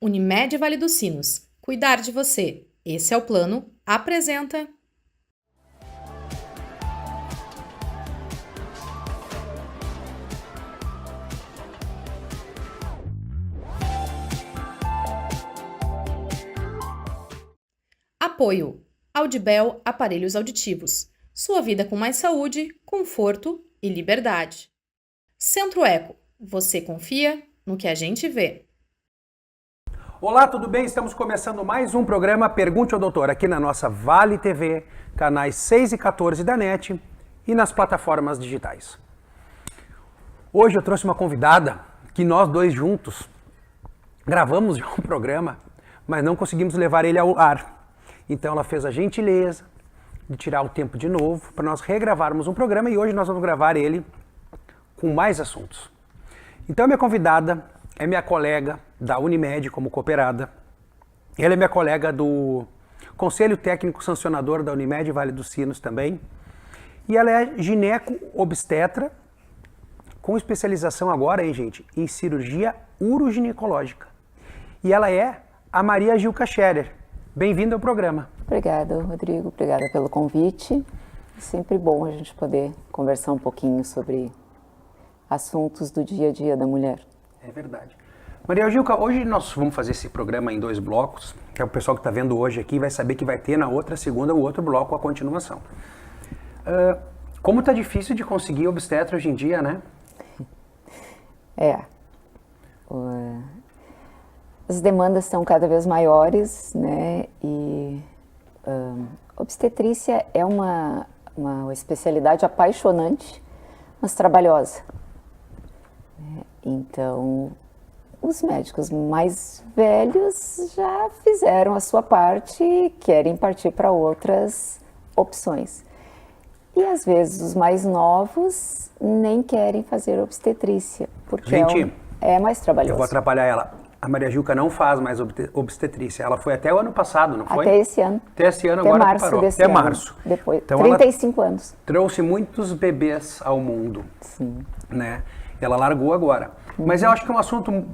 Unimed Vale dos Sinos. Cuidar de você. Esse é o plano. Apresenta. Apoio. Audibel Aparelhos Auditivos. Sua vida com mais saúde, conforto e liberdade. Centro Eco. Você confia no que a gente vê. Olá, tudo bem? Estamos começando mais um programa Pergunte ao Doutor aqui na nossa Vale TV, canais 6 e 14 da NET e nas plataformas digitais. Hoje eu trouxe uma convidada que nós dois juntos gravamos já um programa, mas não conseguimos levar ele ao ar. Então ela fez a gentileza de tirar o tempo de novo para nós regravarmos um programa e hoje nós vamos gravar ele com mais assuntos. Então minha convidada é minha colega da Unimed como cooperada. Ela é minha colega do Conselho Técnico Sancionador da Unimed Vale dos Sinos também. E ela é gineco-obstetra com especialização agora, hein, gente, em cirurgia uroginecológica. E ela é a Maria Gilca Scherer. Bem-vinda ao programa. Obrigada, Rodrigo. Obrigada pelo convite. É sempre bom a gente poder conversar um pouquinho sobre assuntos do dia a dia da mulher. É verdade. Maria Gilca, hoje nós vamos fazer esse programa em 2 blocos, que é o pessoal que está vendo hoje aqui vai saber que vai ter na outra segunda o outro bloco, a continuação. Como está difícil de conseguir obstetra hoje em dia, né? As demandas estão cada vez maiores, né? E obstetrícia é uma especialidade apaixonante, mas trabalhosa. Então, os médicos mais velhos já fizeram a sua parte e querem partir para outras opções. E às vezes os mais novos nem querem fazer obstetrícia, porque é mais trabalhoso. Eu vou atrapalhar ela. A Maria Gilca não faz mais obstetrícia. Ela foi até o ano passado, não foi? Até esse ano. Até esse ano, até agora março parou. Desse até ano. março. Depois, então 35 anos. Trouxe muitos bebês ao mundo. Sim. Né? Ela largou agora. Mas eu acho que é um assunto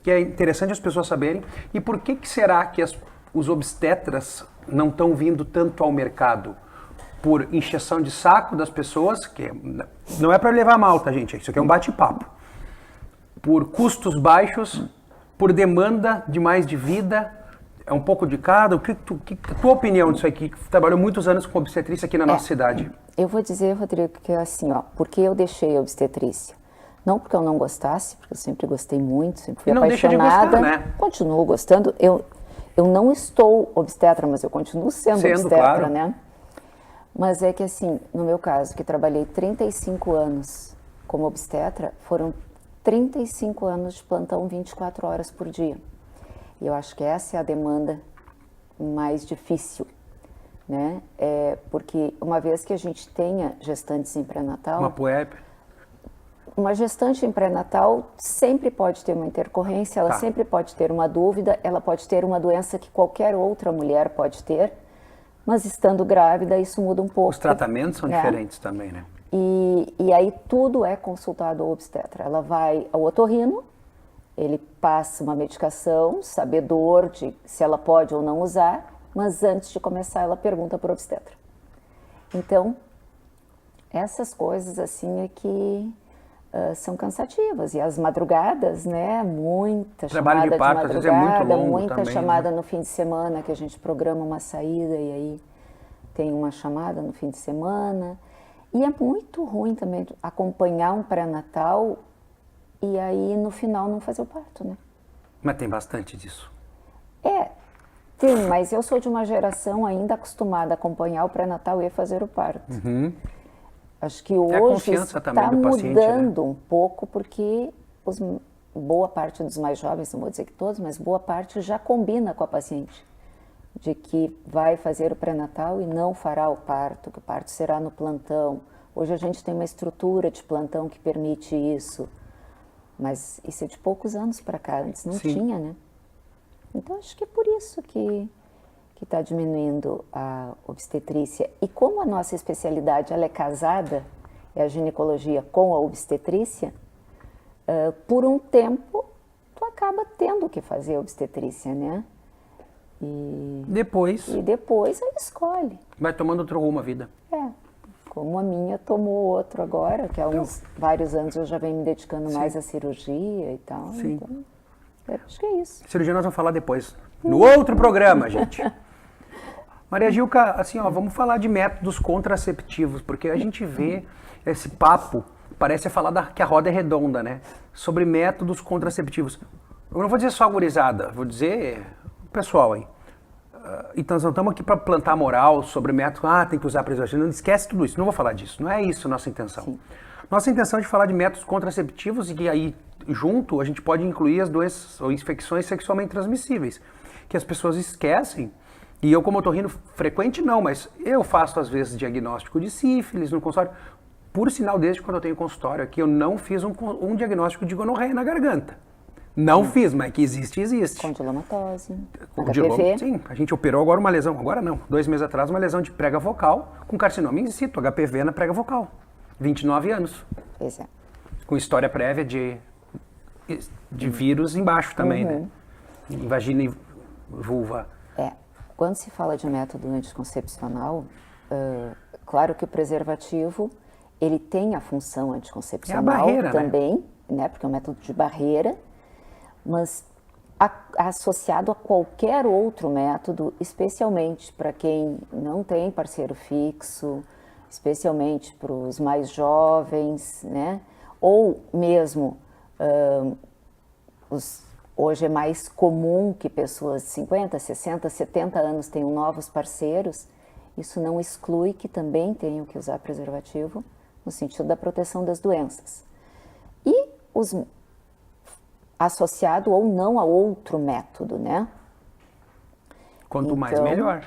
que é interessante as pessoas saberem. E por que será que os obstetras não estão vindo tanto ao mercado? Por encheção de saco das pessoas, que não é para levar mal, tá, gente? Isso aqui é um bate-papo. Por custos baixos, por demanda demais de vida, é um pouco de cada. A tua opinião disso aqui, que trabalhou muitos anos com obstetrícia aqui na nossa cidade? Eu vou dizer, Rodrigo, que é assim, porque eu deixei a obstetrícia. Não porque eu não gostasse, porque eu sempre gostei muito, sempre fui apaixonada. Deixa de gostar, né? Continuo gostando. Eu não estou obstetra, mas eu continuo sendo obstetra, claro. né? Mas é que assim, no meu caso, que trabalhei 35 anos como obstetra, foram 35 anos de plantão 24 horas por dia. E eu acho que essa é a demanda mais difícil, né? Porque uma vez que a gente tenha gestantes em pré-natal... Uma PUEP. Uma gestante em pré-natal sempre pode ter uma intercorrência, ela sempre pode ter uma dúvida, ela pode ter uma doença que qualquer outra mulher pode ter, mas estando grávida isso muda um pouco. Os tratamentos são diferentes também, né? E aí tudo é consultado ao obstetra. Ela vai ao otorrino, ele passa uma medicação, sabedor de se ela pode ou não usar, mas antes de começar ela pergunta para o obstetra. Então, essas coisas assim é que são cansativas. E as madrugadas, né? Muita trabalho chamada de parto, de madrugada, às vezes é muito longo muita também, chamada né? no fim de semana, que a gente programa uma saída e aí tem uma chamada no fim de semana. E é muito ruim também acompanhar um pré-natal e aí no final não fazer o parto, né? Mas tem bastante disso. Tem, mas eu sou de uma geração ainda acostumada a acompanhar o pré-natal e fazer o parto. Uhum. Acho que hoje está mudando, né? Um pouco porque boa parte dos mais jovens, não vou dizer que todos, mas boa parte já combina com a paciente de que vai fazer o pré-natal e não fará o parto, que o parto será no plantão. Hoje a gente tem uma estrutura de plantão que permite isso, mas isso é de poucos anos para cá, antes não tinha, né? Então acho que é por isso que está diminuindo a obstetrícia. E como a nossa especialidade ela é casada, é a ginecologia com a obstetrícia, por um tempo tu acaba tendo que fazer obstetrícia, né? Depois E depois aí escolhe. vai tomando outro rumo a vida. Como a minha tomou outro agora, que há uns vários anos eu já venho me dedicando mais à cirurgia e tal. Sim. Então, acho que é isso. Cirurgia nós vamos falar depois. No outro programa, gente. Maria Gilca, assim, ó, vamos falar de métodos contraceptivos, porque a gente vê esse papo, parece falar que a roda é redonda, né? Sobre métodos contraceptivos. Eu não vou dizer só a gurizada, vou dizer o pessoal aí. Então, nós não estamos aqui para plantar moral sobre método, tem que usar preservativo. Não esquece tudo isso, não vou falar disso. Não é isso a nossa intenção. Sim. Nossa intenção é de falar de métodos contraceptivos e que aí, junto, a gente pode incluir as doenças ou infecções sexualmente transmissíveis, que as pessoas esquecem. E eu, como otorrino frequente, não, mas eu faço, às vezes, diagnóstico de sífilis no consultório. Por sinal, desde quando eu tenho consultório aqui, eu não fiz um diagnóstico de gonorreia na garganta. Não fiz, mas que existe, existe. Condilomatose, Condiloma, HPV. sim, a gente operou agora uma lesão, agora não, 2 meses atrás, uma lesão de prega vocal com carcinoma in situ, HPV na prega vocal. 29 anos, Pois é. com história prévia de vírus embaixo também, né? Em vagina e vulva. Quando se fala de método anticoncepcional, claro que o preservativo, ele tem a função anticoncepcional barreira, também, né? Porque é um método de barreira, mas associado a qualquer outro método, especialmente para quem não tem parceiro fixo, especialmente para os mais jovens, né? Ou mesmo hoje é mais comum que pessoas de 50, 60, 70 anos tenham novos parceiros. Isso não exclui que também tenham que usar preservativo no sentido da proteção das doenças. E associado ou não a outro método, né? Quanto mais melhor.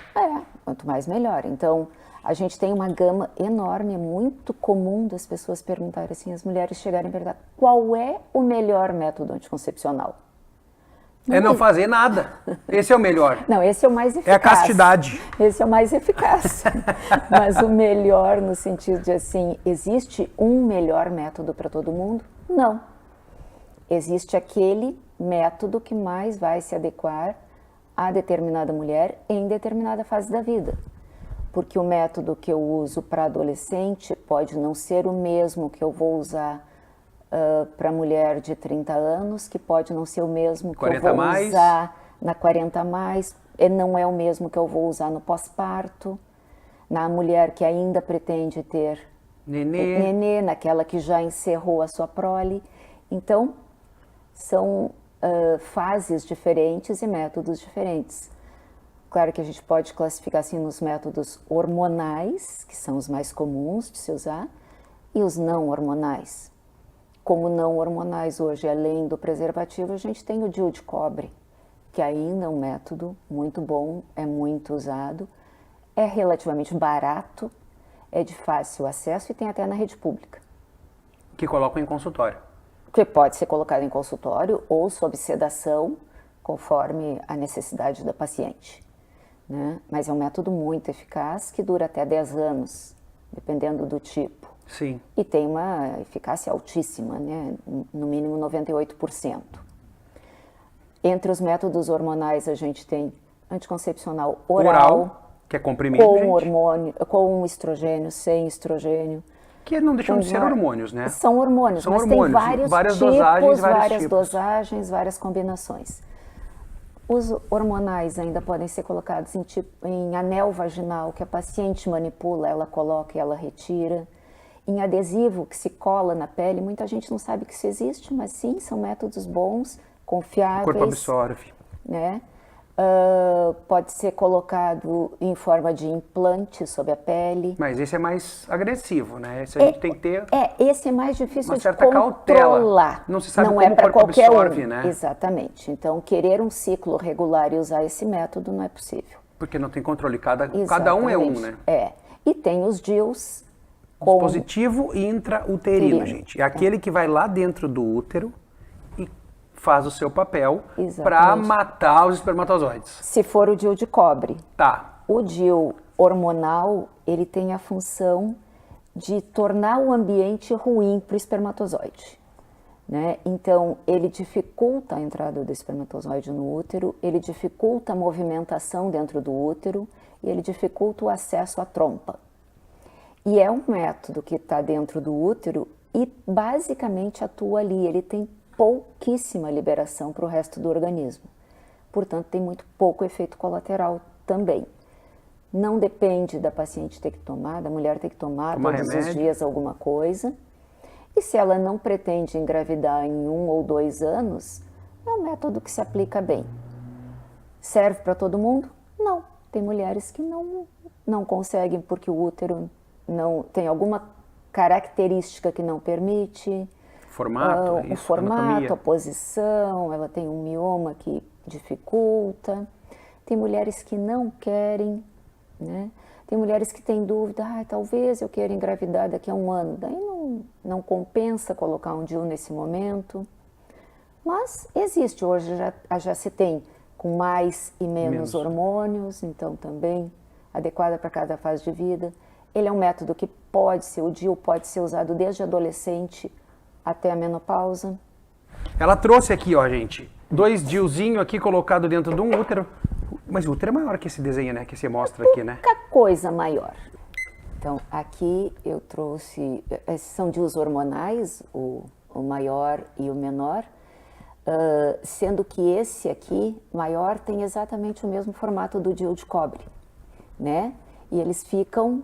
Quanto mais melhor. Então, a gente tem uma gama enorme, é muito comum das pessoas perguntarem assim, as mulheres chegarem e perguntar qual é o melhor método anticoncepcional? Não fazer nada. Esse é o melhor. Não, esse é o mais eficaz. É a castidade. Esse é o mais eficaz. Mas o melhor no sentido de assim, existe um melhor método para todo mundo? Não. Existe aquele método que mais vai se adequar a determinada mulher em determinada fase da vida. Porque o método que eu uso para adolescente pode não ser o mesmo que eu vou usar para mulher de 30 anos, que pode não ser o mesmo que eu vou usar na 40 a mais, não é o mesmo que eu vou usar no pós-parto, na mulher que ainda pretende ter nenê, naquela que já encerrou a sua prole. Então, são fases diferentes e métodos diferentes. Claro que a gente pode classificar assim nos métodos hormonais, que são os mais comuns de se usar, e os não hormonais. Como não hormonais hoje, além do preservativo, a gente tem o DIU de cobre, que ainda é um método muito bom, é muito usado, é relativamente barato, é de fácil acesso e tem até na rede pública. Que colocam em consultório. Que pode ser colocado em consultório ou sob sedação, conforme a necessidade da paciente, né? Mas é um método muito eficaz que dura até 10 anos, dependendo do tipo. Sim. E tem uma eficácia altíssima, né? No mínimo 98%. Entre os métodos hormonais a gente tem anticoncepcional oral, que é comprimido, com hormônio, com estrogênio, sem estrogênio. Que não deixam de ser hormônios, né? São hormônios, mas tem várias dosagens, várias combinações. Os hormonais ainda podem ser colocados em anel vaginal, que a paciente manipula, ela coloca e ela retira. Em adesivo, que se cola na pele, muita gente não sabe que isso existe, mas sim, são métodos bons, confiáveis. O corpo absorve. Né? Pode ser colocado em forma de implante sobre a pele. Mas esse é mais agressivo, né? Esse a gente tem que ter esse é mais difícil de certa controlar. Cautela. Não se sabe não como é para o corpo qualquer absorve, um. né? Exatamente. Então, querer um ciclo regular e usar esse método não é possível. Porque não tem controle. Cada um é um, né? E tem os DIUs. Dispositivo intrauterino, gente. É aquele que vai lá dentro do útero e faz o seu papel para matar os espermatozoides. Se for o DIU de cobre. Tá. O DIU hormonal, ele tem a função de tornar o ambiente ruim para o espermatozoide. né? Então, ele dificulta a entrada do espermatozoide no útero, ele dificulta a movimentação dentro do útero e ele dificulta o acesso à trompa. E é um método que está dentro do útero e basicamente atua ali, ele tem pouquíssima liberação para o resto do organismo. Portanto, tem muito pouco efeito colateral também. Não depende da paciente ter que tomar, da mulher ter que tomar todos os dias alguma coisa. E se ela não pretende engravidar em 1 ou 2 anos, é um método que se aplica bem. Serve para todo mundo? Não. Tem mulheres que não conseguem porque o útero não tem alguma característica que não permite. Formato, o formato, a posição, ela tem um mioma que dificulta. Tem mulheres que não querem, né? Tem mulheres que têm dúvida, talvez eu queira engravidar daqui a 1 ano. Daí não compensa colocar um DIU nesse momento. Mas existe, hoje já se tem com mais e menos hormônios, então também adequada para cada fase de vida. Ele é um método que o DIU pode ser usado desde adolescente até a menopausa. Ela trouxe aqui, ó, gente, 2 DIUzinhos aqui colocado dentro de um útero. Mas o útero é maior que esse desenho, né? Que você mostra aqui, né? Pouca coisa maior. Então, aqui eu trouxe... Esses são DIUs hormonais, o maior e o menor. Sendo que esse aqui, maior, tem exatamente o mesmo formato do DIU de cobre, né? E eles ficam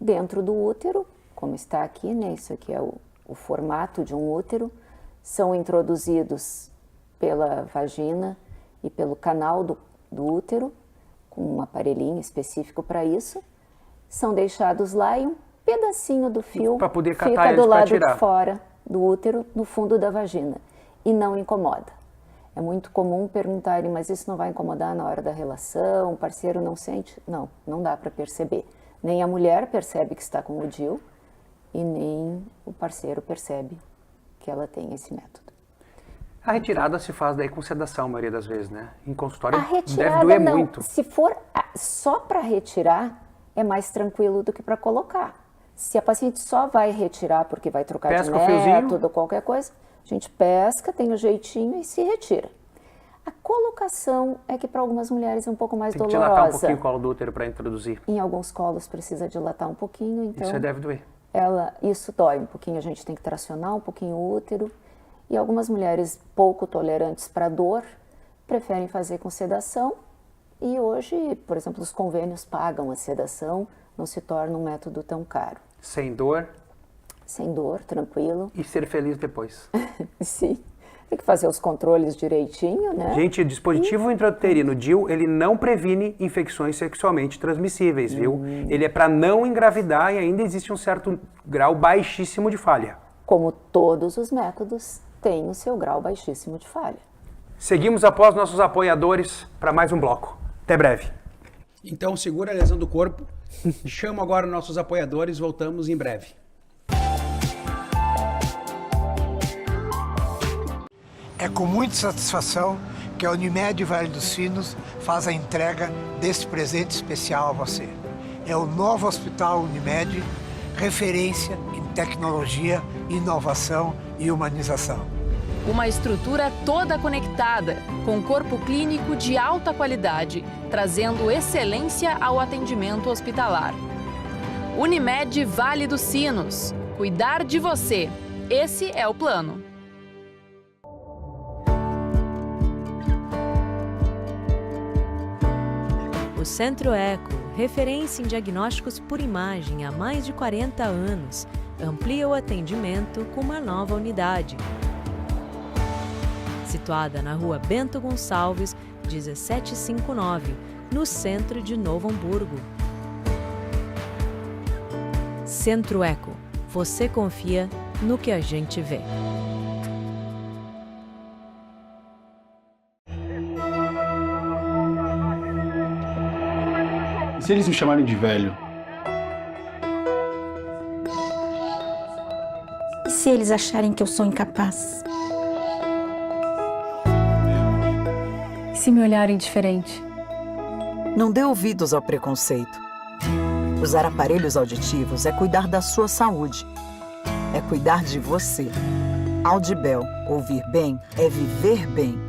dentro do útero, como está aqui, né? Isso aqui é o formato de um útero. São introduzidos pela vagina e pelo canal do útero, com um aparelhinho específico para isso. São deixados lá e um pedacinho do fio pra poder catar fica eles do pra lado tirar. de fora do útero, no fundo da vagina. E não incomoda. É muito comum perguntarem, mas isso não vai incomodar na hora da relação? O parceiro não sente? Não, não dá para perceber. Nem a mulher percebe que está com o DIU e nem o parceiro percebe que ela tem esse método. A retirada se faz daí com sedação, a maioria das vezes, né? Em consultório A retirada deve doer não. muito. Se for só para retirar, é mais tranquilo do que para colocar. Se a paciente só vai retirar porque vai trocar Pesca de o fiozinho. método ou qualquer coisa, a gente pesca, tem o jeitinho e se retira. A colocação é que para algumas mulheres é um pouco mais Tem que dolorosa. dilatar um pouquinho o colo do útero para introduzir. Em alguns colos precisa dilatar um pouquinho, então Isso deve doer. isso dói um pouquinho, a gente tem que tracionar um pouquinho o útero. E algumas mulheres pouco tolerantes para dor preferem fazer com sedação. E hoje, por exemplo, os convênios pagam a sedação, não se torna um método tão caro. Sem dor. Sem dor, tranquilo. E ser feliz depois. Sim, tem que fazer os controles direitinho, né? Gente, o dispositivo intrauterino DIU, ele não previne infecções sexualmente transmissíveis, viu? Ele é para não engravidar e ainda existe um certo grau baixíssimo de falha. Como todos os métodos, tem o seu grau baixíssimo de falha. Seguimos após nossos apoiadores para mais um bloco. Até breve. Então segura a lesão do corpo. Chamo agora nossos apoiadores, voltamos em breve. É com muita satisfação que a Unimed Vale dos Sinos faz a entrega deste presente especial a você. É o novo Hospital Unimed, referência em tecnologia, inovação e humanização. Uma estrutura toda conectada, com corpo clínico de alta qualidade, trazendo excelência ao atendimento hospitalar. Unimed Vale dos Sinos. Cuidar de você. Esse é o plano. O Centro Eco, referência em diagnósticos por imagem há mais de 40 anos, amplia o atendimento com uma nova unidade. Situada na rua Bento Gonçalves, 1759, no centro de Novo Hamburgo. Centro Eco, você confia no que a gente vê. E se eles me chamarem de velho? E se eles acharem que eu sou incapaz? E se me olharem diferente? Não dê ouvidos ao preconceito. Usar aparelhos auditivos é cuidar da sua saúde. É cuidar de você. Audibel, ouvir bem é viver bem.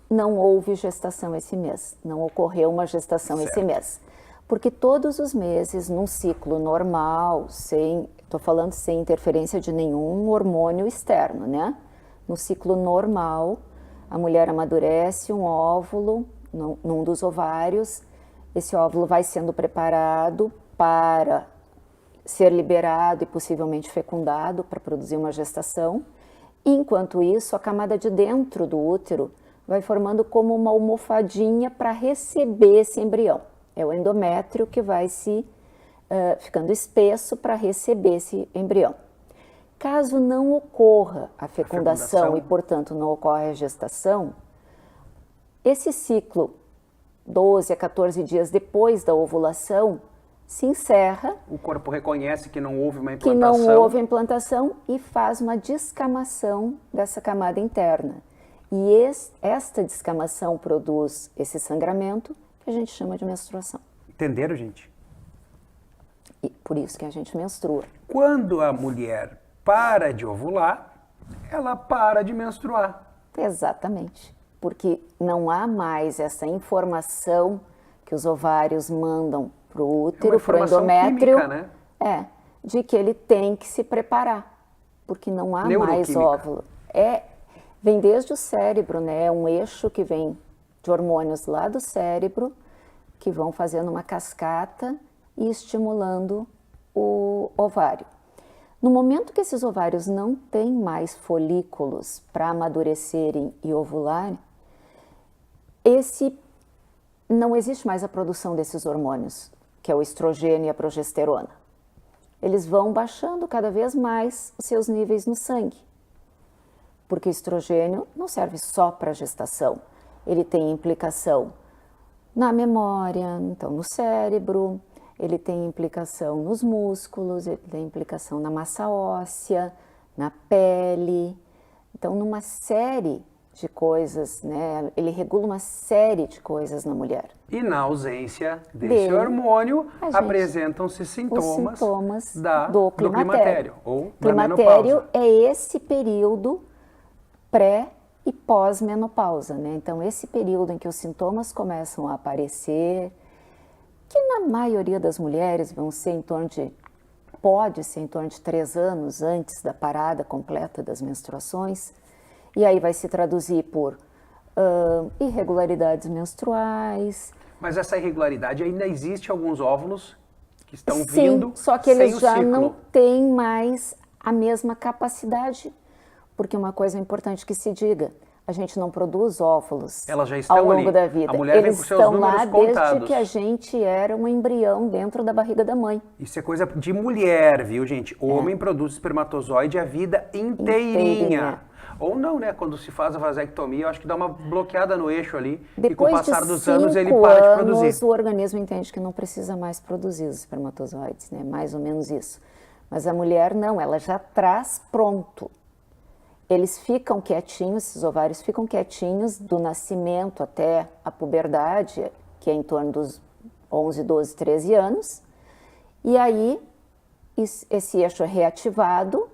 Não houve gestação esse mês, não ocorreu uma gestação esse mês. Porque todos os meses, num ciclo normal, estou falando sem interferência de nenhum hormônio externo, né? No ciclo normal, a mulher amadurece um óvulo num dos ovários, esse óvulo vai sendo preparado para ser liberado e possivelmente fecundado para produzir uma gestação. E, enquanto isso, a camada de dentro do útero vai formando como uma almofadinha para receber esse embrião. É o endométrio que vai ficando espesso para receber esse embrião. Caso não ocorra a fecundação e, portanto, não ocorra a gestação, esse ciclo, 12 a 14 dias depois da ovulação, se encerra. O corpo reconhece que não houve uma implantação. Que não houve implantação e faz uma descamação dessa camada interna. E esta descamação produz esse sangramento que a gente chama de menstruação. Entenderam, gente? E por isso que a gente menstrua. Quando a mulher para de ovular, ela para de menstruar. Exatamente. Porque não há mais essa informação que os ovários mandam para o útero, para o endométrio. Química, né? De que ele tem que se preparar. Porque não há mais óvulo. Vem desde o cérebro, né? É um eixo que vem de hormônios lá do cérebro, que vão fazendo uma cascata e estimulando o ovário. No momento que esses ovários não têm mais folículos para amadurecerem e ovular, não existe mais a produção desses hormônios, que é o estrogênio e a progesterona. Eles vão baixando cada vez mais os seus níveis no sangue. Porque o estrogênio não serve só para a gestação, ele tem implicação na memória, então no cérebro, ele tem implicação nos músculos, ele tem implicação na massa óssea, na pele, então numa série de coisas, né? Ele regula uma série de coisas na mulher. E na ausência desse hormônio, apresentam-se sintomas do climatério. Ou climatério é esse período e pós-menopausa, né? Então, esse período em que os sintomas começam a aparecer, que na maioria das mulheres pode ser em torno de 3 anos antes da parada completa das menstruações, e aí vai se traduzir por irregularidades menstruais. Mas essa irregularidade ainda existe alguns óvulos que estão Sim, vindo só que eles sem o já ciclo. não têm mais a mesma capacidade, porque uma coisa importante que se diga, a gente não produz óvulos Elas já estão ao longo ali. da vida. A mulher Eles vem com seus estão números lá desde contados. que a gente era um embrião dentro da barriga da mãe. Isso é coisa de mulher, viu, gente? Homem produz espermatozoide a vida inteirinha. Ou não, né? Quando se faz a vasectomia, eu acho que dá uma bloqueada no eixo ali. E com o passar dos anos ele para de produzir. O organismo entende que não precisa mais produzir os espermatozoides, né? Mais ou menos isso. Mas a mulher não, ela já traz pronto. Eles ficam quietinhos, esses ovários ficam quietinhos do nascimento até a puberdade, que é em torno dos 11, 12, 13 anos. E aí esse eixo é reativado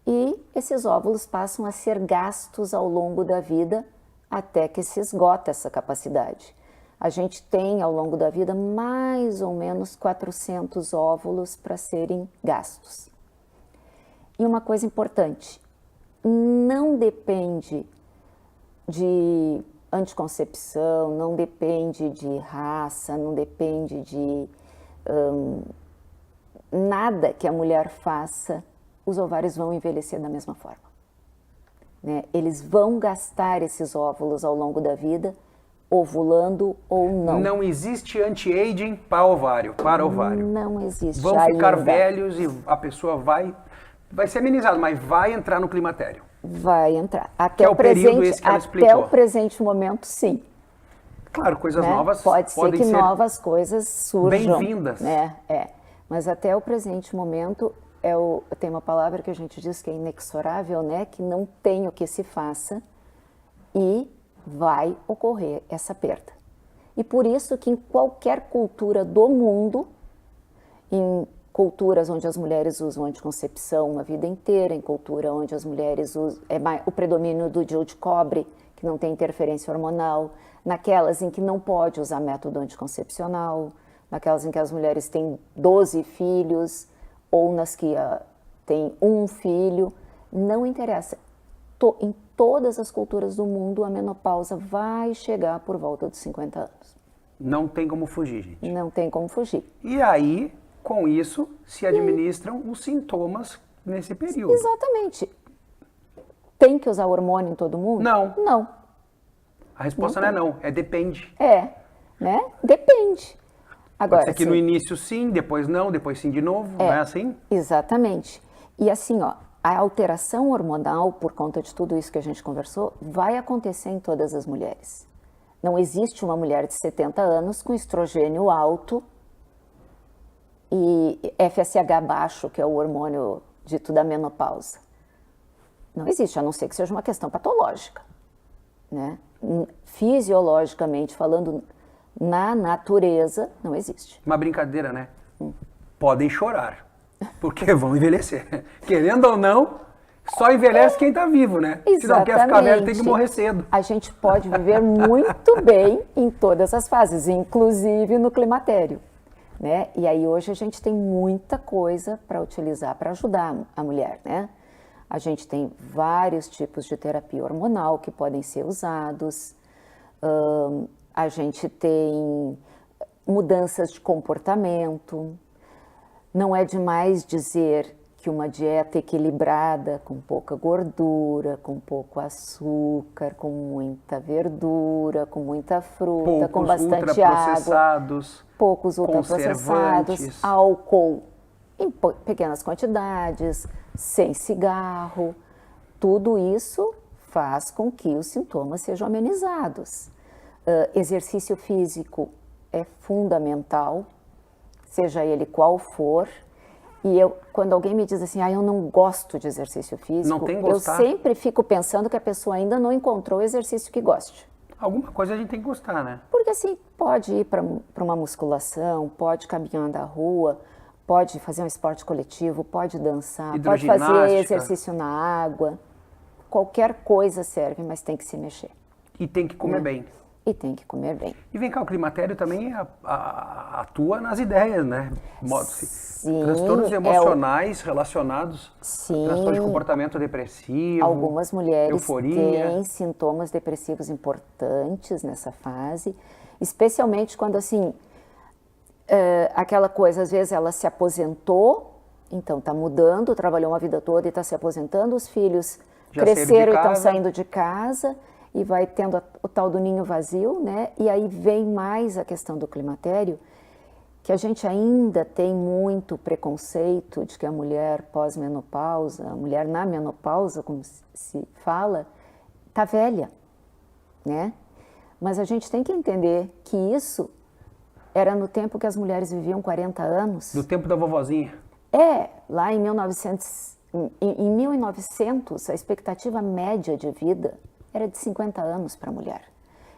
e esses óvulos passam a ser gastos ao longo da vida até que se esgota essa capacidade. A gente tem ao longo da vida mais ou menos 400 óvulos para serem gastos. E uma coisa importante, não depende de anticoncepção, não depende de raça, não depende de nada que a mulher faça, os ovários vão envelhecer da mesma forma. Né? Eles vão gastar esses óvulos ao longo da vida, ovulando ou não. Não existe anti-aging para ovário. Não existe. Vão ficar velhos e a pessoa vai ser amenizado, mas vai entrar no climatério. Vai entrar. Até o período esse que ela explicou. Até o presente momento, sim. Claro, coisas novas pode ser podem que ser novas coisas surjam. Bem-vindas. Né? Mas até o presente momento, tem uma palavra que a gente diz que é inexorável, né? Que não tem o que se faça e vai ocorrer essa perda. E por isso que em qualquer cultura do mundo, em culturas onde as mulheres usam anticoncepção a vida inteira, em cultura onde as mulheres usam o predomínio do DIU de cobre, que não tem interferência hormonal, naquelas em que não pode usar método anticoncepcional, naquelas em que as mulheres têm 12 filhos, ou nas que têm um filho, não interessa. Em todas as culturas do mundo, a menopausa vai chegar por volta dos 50 anos. Não tem como fugir, gente. Não tem como fugir. E aí, com isso, se administram os sintomas nesse período. Exatamente. Tem que usar hormônio em todo mundo? Não. Não. A resposta não é não, é depende. Né? Depende. Agora, pode ser que no início sim, depois não, depois sim de novo, não é assim? Exatamente. E assim, a alteração hormonal, por conta de tudo isso que a gente conversou, vai acontecer em todas as mulheres. Não existe uma mulher de 70 anos com estrogênio alto e FSH baixo, que é o hormônio dito da menopausa. Não existe, a não ser que seja uma questão patológica. Né? Fisiologicamente falando, na natureza, não existe. Uma brincadeira, né? Podem chorar, porque vão envelhecer. Querendo ou não, só envelhece quem está vivo, né? Exatamente. Se não quer ficar velho, tem que morrer cedo. A gente pode viver muito bem em todas as fases, inclusive no climatério. Né? E aí hoje a gente tem muita coisa para utilizar para ajudar a mulher, né? A gente tem vários tipos de terapia hormonal que podem ser usados, a gente tem mudanças de comportamento. Não é demais dizer que uma dieta equilibrada, com pouca gordura, com pouco açúcar, com muita verdura, com muita fruta, com bastante água, poucos ultraprocessados, álcool em pequenas quantidades, sem cigarro, tudo isso faz com que os sintomas sejam amenizados. Exercício físico é fundamental, seja ele qual for. E quando alguém me diz assim, eu não gosto de exercício físico, eu sempre fico pensando que a pessoa ainda não encontrou o exercício que goste. Alguma coisa a gente tem que gostar, né? Porque assim, pode ir para uma musculação, pode caminhar na rua, pode fazer um esporte coletivo, pode dançar, pode fazer exercício na água. qualquer coisa serve, mas tem que se mexer. E tem que comer bem. E tem que comer bem. E vem cá, o climatério também atua nas ideias, né? Sim, Transtornos emocionais relacionados Sim. transtorno de comportamento depressivo, Algumas mulheres euforia. têm sintomas depressivos importantes nessa fase, especialmente quando, assim, aquela coisa, às vezes ela se aposentou, então está mudando, trabalhou uma vida toda e está se aposentando, os filhos Já cresceram e estão casa. saindo de casa, e vai tendo o tal do ninho vazio, né? E aí vem mais a questão do climatério, que a gente ainda tem muito preconceito de que a mulher pós-menopausa, a mulher na menopausa, como se fala, tá velha, né? Mas a gente tem que entender que isso era no tempo que as mulheres viviam 40 anos. Do tempo da vovozinha. Lá em 1900, a expectativa média de vida era de 50 anos para a mulher.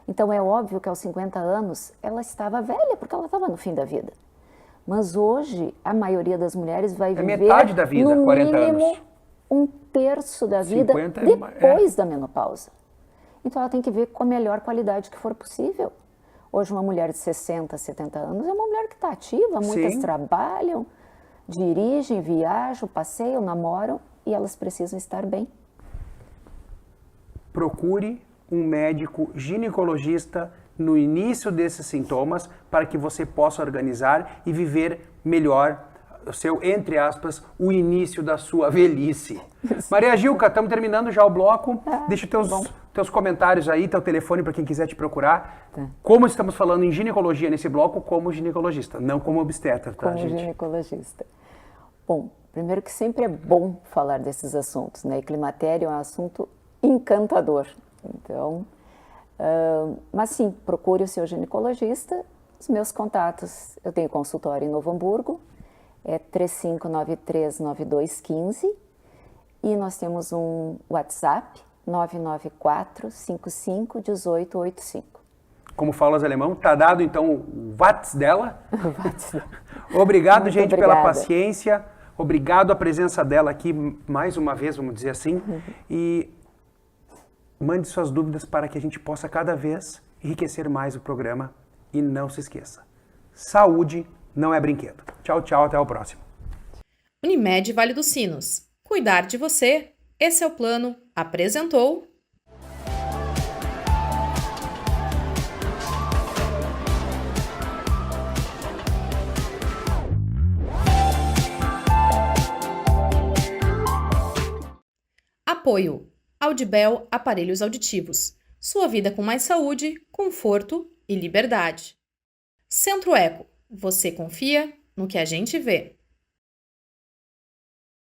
Então é óbvio que aos 50 anos ela estava velha, porque ela estava no fim da vida. Mas hoje a maioria das mulheres vai viver metade da vida, no 40 mínimo anos. 1/3 da vida 50 depois da menopausa. Então ela tem que ver com a melhor qualidade que for possível. Hoje uma mulher de 60, 70 anos é uma mulher que está ativa, muitas Sim. trabalham, dirigem, viajam, passeiam, namoram e elas precisam estar bem. Procure um médico ginecologista no início desses sintomas para que você possa organizar e viver melhor o seu, entre aspas, o início da sua velhice. Maria Gilca, estamos terminando já o bloco. Deixa teus comentários aí, teu telefone para quem quiser te procurar. Tá. Como estamos falando em ginecologia nesse bloco, como ginecologista, não como obstetra, tá, Como gente? ginecologista. Bom, primeiro que sempre é bom falar desses assuntos, né? E climatério é um assunto encantador. Então, mas sim, procure o seu ginecologista. Os meus contatos, eu tenho consultório em Novo Hamburgo, é 3593-9215 e nós temos um WhatsApp, 994-55-1885. Como falas alemão, tá dado então o WhatsApp dela. Obrigado, Muito gente, obrigada. pela paciência. Obrigado a presença dela aqui mais uma vez, vamos dizer assim. E mande suas dúvidas para que a gente possa cada vez enriquecer mais o programa. E não se esqueça, saúde não é brinquedo. Tchau, tchau, até o próximo. Unimed Vale dos Sinos. Cuidar de você. Esse é o plano. Apresentou Apoio. Audibel Aparelhos Auditivos. Sua vida com mais saúde, conforto e liberdade. Centro Eco. Você confia no que a gente vê.